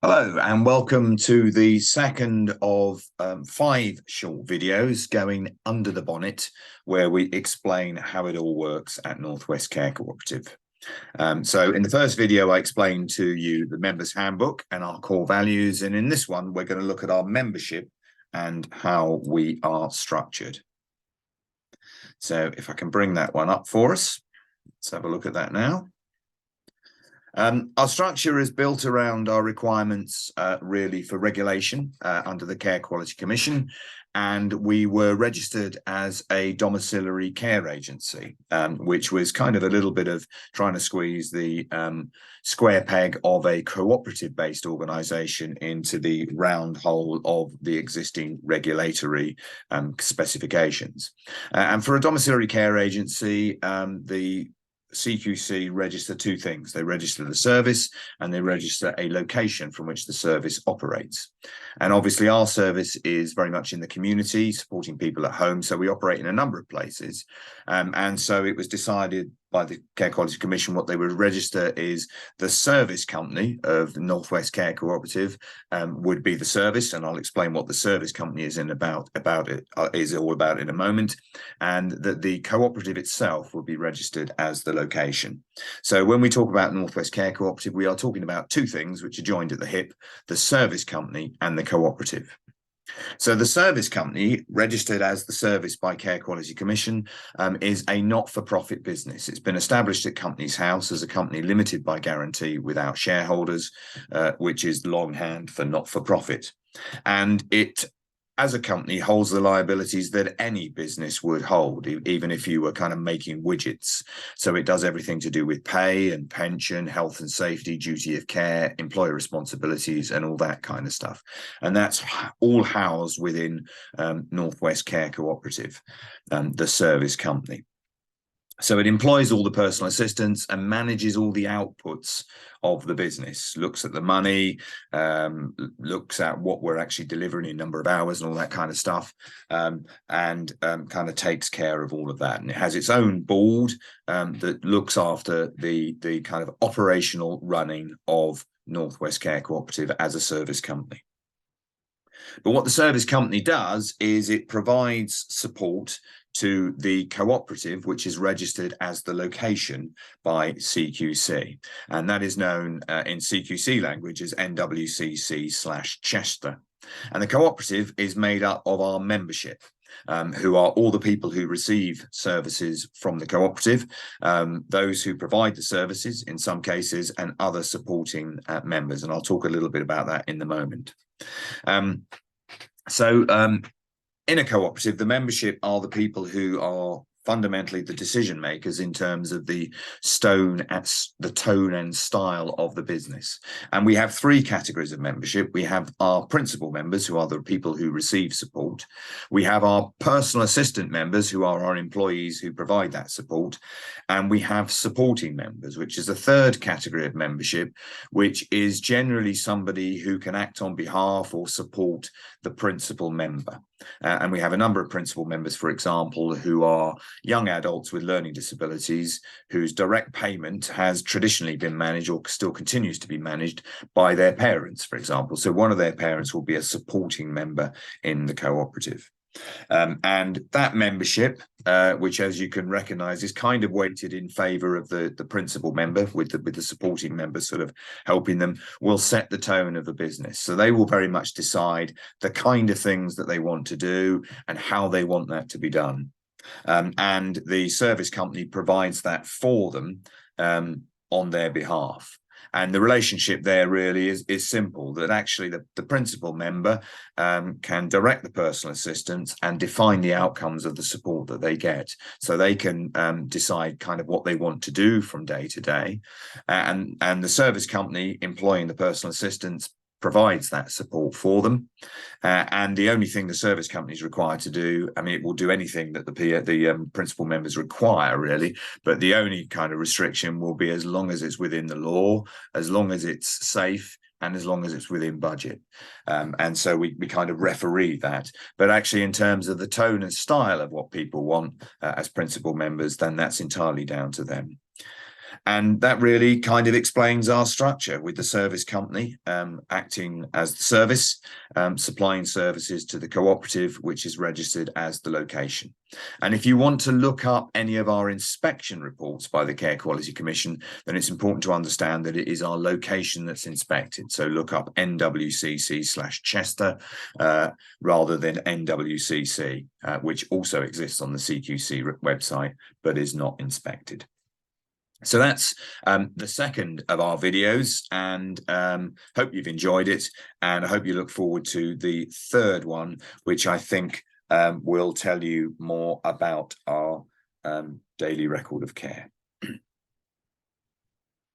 Hello and welcome to the second of 5 short videos going under the bonnet, where we explain how it all works at Northwest Care Co-Operative. So in the first video, I explained to you the members handbook and our core values. And in this one, we're going to look at our membership and how we are structured. So if I can bring that one up for us, let's have a look at that now. Our structure is built around our requirements really for regulation under the Care Quality Commission, and we were registered as a domiciliary care agency, which was kind of a little bit of trying to squeeze the square peg of a cooperative based organisation into the round hole of the existing regulatory specifications. And for a domiciliary care agency, the CQC register two things. They register the service and they register a location from which the service operates. And obviously our service is very much in the community, supporting people at home. So we operate in a number of places. And so it was decided by the Care Quality Commission what they would register is the service company of the Northwest Care Co-Operative would be the service, and I'll explain what the service company is all about in a moment, and that the cooperative itself will be registered as the location. So when we talk about Northwest Care Co-Operative, we are talking about two things which are joined at the hip: the service company and the cooperative. So the service company, registered as the service by Care Quality Commission, is a not-for-profit business. It's been established at Companies House as a company limited by guarantee without shareholders, which is longhand for not-for-profit. And it, as a company, holds the liabilities that any business would hold, even if you were kind of making widgets. So it does everything to do with pay and pension, health and safety, duty of care, employer responsibilities, and all that kind of stuff. And that's all housed within Northwest Care Co-Operative, the service company. So it employs all the personal assistants and manages all the outputs of the business, looks at the money, looks at what we're actually delivering in number of hours and all that kind of stuff, and kind of takes care of all of that. And it has its own board that looks after the kind of operational running of Northwest Care Co-Operative as a service company. But what the service company does is it provides support to the cooperative, which is registered as the location by CQC. And that is known in CQC language as NWCC/Chester. And the cooperative is made up of our membership, who are all the people who receive services from the cooperative, those who provide the services in some cases, and other supporting members. And I'll talk a little bit about that in a moment. In a cooperative, the membership are the people who are fundamentally the decision makers in terms of the tone and style of the business. And we have three categories of membership. We have our principal members, who are the people who receive support. We have our personal assistant members, who are our employees who provide that support. And we have supporting members, which is a third category of membership, which is generally somebody who can act on behalf or support the principal member. And we have a number of principal members, for example, who are young adults with learning disabilities, whose direct payment has traditionally been managed or still continues to be managed by their parents, for example. So one of their parents will be a supporting member in the cooperative. And that membership, which, as you can recognise, is kind of weighted in favour of the principal member, with the supporting members sort of helping them, will set the tone of the business. So they will very much decide the kind of things that they want to do and how they want that to be done. And the service company provides that for them on their behalf. And the relationship there really is simple, that actually the principal member can direct the personal assistants and define the outcomes of the support that they get. So they can decide kind of what they want to do from day to day. And the service company employing the personal assistants provides that support for them. And the only thing the service company is required to do, I mean, it will do anything that the principal members require, really, but the only kind of restriction will be as long as it's within the law, as long as it's safe, and as long as it's within budget. And so we kind of referee that. But actually, in terms of the tone and style of what people want as principal members, then that's entirely down to them. And that really kind of explains our structure, with the service company acting as the service, supplying services to the cooperative, which is registered as the location. And if you want to look up any of our inspection reports by the Care Quality Commission, then it's important to understand that it is our location that's inspected. So look up NWCC/Chester rather than NWCC, which also exists on the CQC website, but is not inspected. So that's the second of our videos, and hope you've enjoyed it, and I hope you look forward to the third one, which I think will tell you more about our daily record of care.